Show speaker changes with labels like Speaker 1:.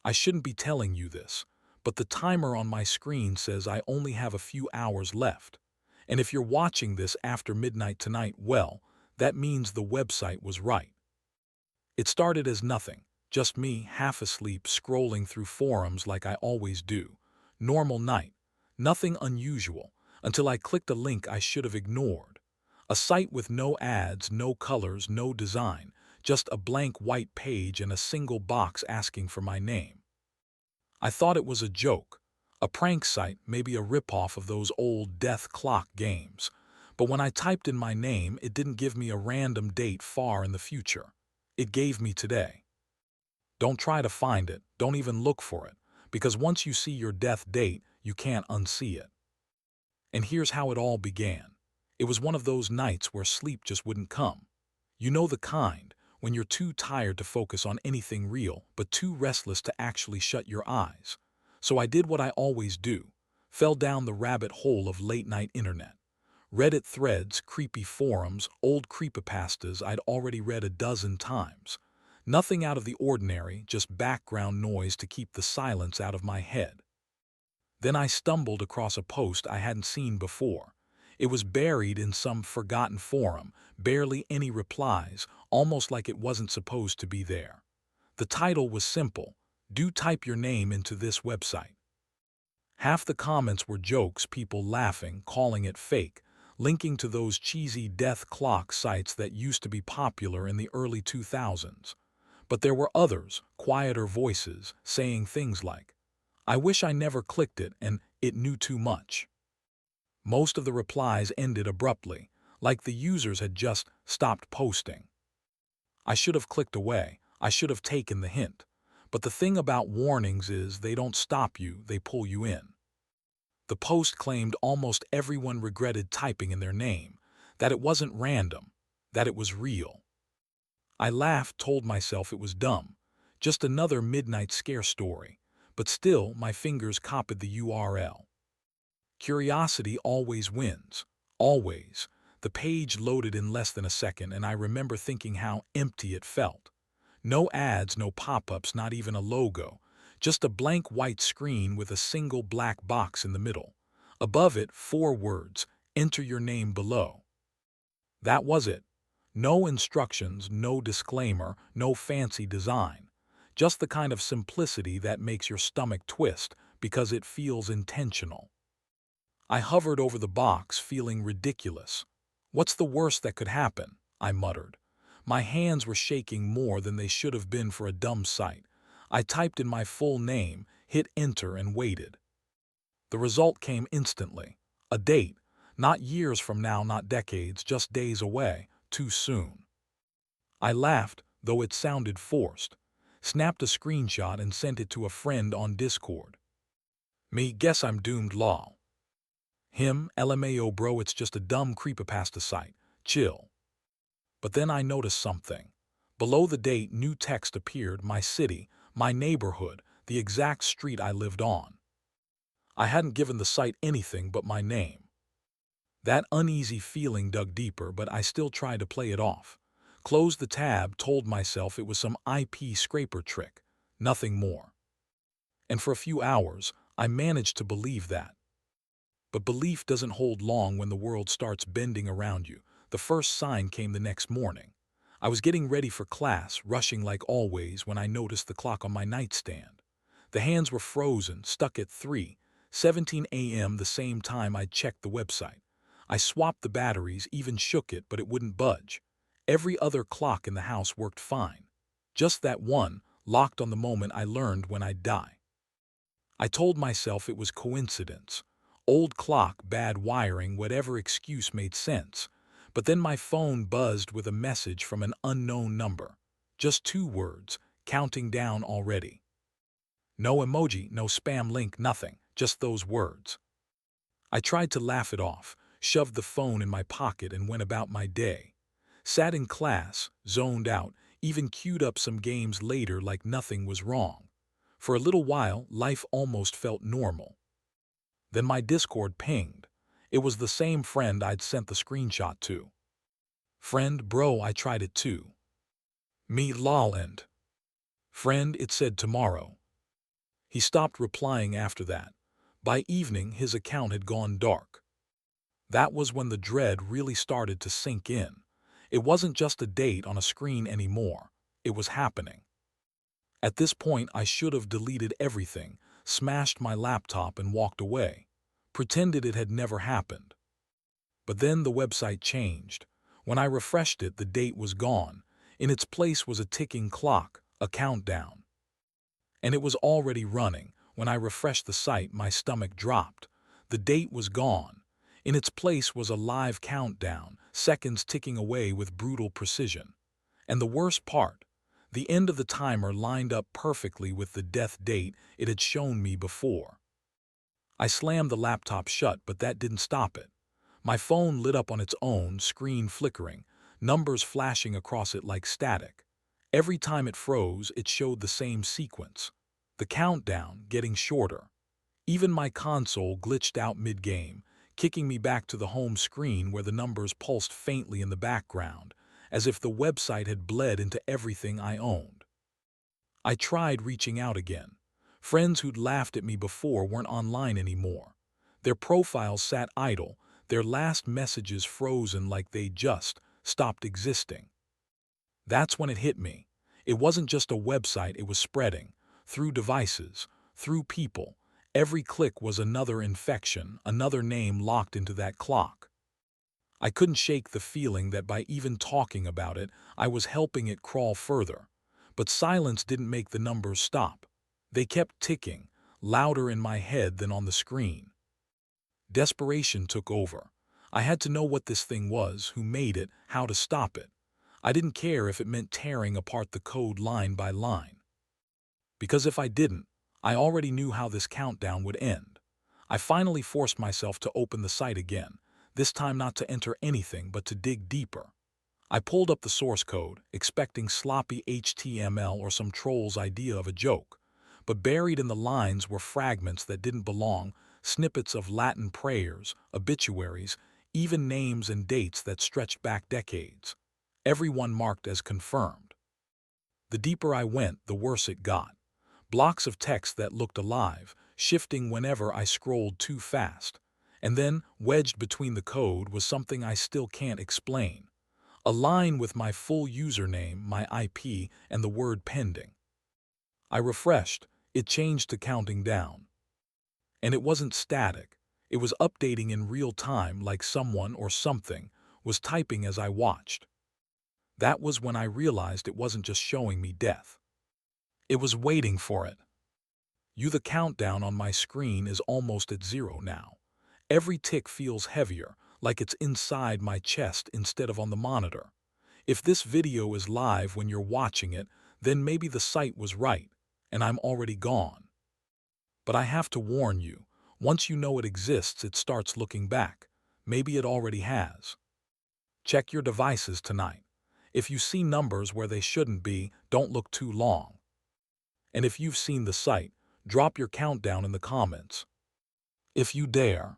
Speaker 1: I shouldn't be telling you this, but the timer on my screen says I only have a few hours left. And if you're watching this after midnight tonight, well, that means the website was right. It started as nothing, just me half asleep scrolling through forums like I always do. Normal night, nothing unusual, until I clicked a link I should have ignored. A site with no ads, no colors, no design, just a blank white page and a single box asking for my name. I thought it was a joke, a prank site, maybe a ripoff of those old death clock games. But when I typed in my name, it didn't give me a random date far in the future. It gave me today. Don't try to find it, don't even look for it, because once you see your death date, you can't unsee it. And here's how it all began. It was one of those nights where sleep just wouldn't come. You know the kind, when you're too tired to focus on anything real, but too restless to actually shut your eyes. So I did what I always do, fell down the rabbit hole of late-night internet. Reddit threads, creepy forums, old creepypastas I'd already read a dozen times. Nothing out of the ordinary, just background noise to keep the silence out of my head. Then I stumbled across a post I hadn't seen before. It was buried in some forgotten forum, barely any replies, almost like it wasn't supposed to be there. The title was simple: "Do type your name into this website." Half the comments were jokes, people laughing, calling it fake, linking to those cheesy death clock sites that used to be popular in the early 2000s. But there were others, quieter voices, saying things like, "I wish I never clicked it and it knew too much." Most of the replies ended abruptly, like the users had just stopped posting. I should have clicked away, I should have taken the hint. But the thing about warnings is they don't stop you, they pull you in. The post claimed almost everyone regretted typing in their name, that it wasn't random, that it was real. I laughed, told myself it was dumb, just another midnight scare story, but still my fingers copied the URL. Curiosity always wins. Always. The page loaded in less than a second, and I remember thinking how empty it felt. No ads, no pop-ups, not even a logo. Just a blank white screen with a single black box in the middle. Above it, 4 words: "Enter your name below." That was it. No instructions, no disclaimer, no fancy design. Just the kind of simplicity that makes your stomach twist because it feels intentional. I hovered over the box, feeling ridiculous. "What's the worst that could happen?" I muttered. My hands were shaking more than they should have been for a dumb site. I typed in my full name, hit enter, and waited. The result came instantly. A date. Not years from now, not decades, just days away. Too soon. I laughed, though it sounded forced. Snapped a screenshot and sent it to a friend on Discord. "Me, guess I'm doomed, lol." Him, "LMAO bro, it's just a dumb creepypasta site. Chill." But then I noticed something. Below the date, new text appeared: my city, my neighborhood, the exact street I lived on. I hadn't given the site anything but my name. That uneasy feeling dug deeper, but I still tried to play it off. Closed the tab, told myself it was some IP scraper trick, nothing more. And for a few hours, I managed to believe that. But belief doesn't hold long when the world starts bending around you. The first sign came the next morning. I was getting ready for class, rushing like always, when I noticed the clock on my nightstand. The hands were frozen, stuck at 3:17 a.m., the same time I'd checked the website. I swapped the batteries, even shook it, but it wouldn't budge. Every other clock in the house worked fine. Just that one, locked on the moment I learned when I'd die. I told myself it was coincidence. Old clock, bad wiring, whatever excuse made sense. But then my phone buzzed with a message from an unknown number. Just 2 words, counting down already. No emoji, no spam link, nothing, just those words. I tried to laugh it off, shoved the phone in my pocket and went about my day. Sat in class, zoned out, even queued up some games later like nothing was wrong. For a little while, life almost felt normal. Then my Discord pinged. It was the same friend I'd sent the screenshot to. "Friend, bro, I tried it too." "Me, lol, and." "Friend, it said tomorrow." He stopped replying after that. By evening, his account had gone dark. That was when the dread really started to sink in. It wasn't just a date on a screen anymore. It was happening. At this point, I should have deleted everything, smashed my laptop and walked away, pretended it had never happened. But then the website changed. When I refreshed it, the date was gone. In its place was a ticking clock, a countdown. And it was already running. When I refreshed the site, my stomach dropped. The date was gone. In its place was a live countdown, seconds ticking away with brutal precision. And the worst part, the end of the timer lined up perfectly with the death date it had shown me before. I slammed the laptop shut, but that didn't stop it. My phone lit up on its own, screen flickering, numbers flashing across it like static. Every time it froze, it showed the same sequence. The countdown getting shorter. Even my console glitched out mid-game, kicking me back to the home screen where the numbers pulsed faintly in the background, as if the website had bled into everything I owned. I tried reaching out again. Friends who'd laughed at me before weren't online anymore. Their profiles sat idle, their last messages frozen like they just stopped existing. That's when it hit me. It wasn't just a website, it was spreading. Through devices, through people. Every click was another infection, another name locked into that clock. I couldn't shake the feeling that by even talking about it, I was helping it crawl further. But silence didn't make the numbers stop. They kept ticking, louder in my head than on the screen. Desperation took over. I had to know what this thing was, who made it, how to stop it. I didn't care if it meant tearing apart the code line by line. Because if I didn't, I already knew how this countdown would end. I finally forced myself to open the site again, this time not to enter anything but to dig deeper. I pulled up the source code, expecting sloppy HTML or some troll's idea of a joke. But buried in the lines were fragments that didn't belong, snippets of Latin prayers, obituaries, even names and dates that stretched back decades. Everyone marked as confirmed. The deeper I went, the worse it got. Blocks of text that looked alive, shifting whenever I scrolled too fast. And then, wedged between the code, was something I still can't explain. A line with my full username, my IP, and the word pending. I refreshed. It changed to counting down. And it wasn't static. It was updating in real time, like someone or something was typing as I watched. That was when I realized it wasn't just showing me death. It was waiting for it. The countdown on my screen is almost at 0 now. Every tick feels heavier, like it's inside my chest instead of on the monitor. If this video is live when you're watching it, then maybe the site was right, and I'm already gone. But I have to warn you, once you know it exists, it starts looking back. Maybe it already has. Check your devices tonight. If you see numbers where they shouldn't be, don't look too long. And if you've seen the site, drop your countdown in the comments. If you dare.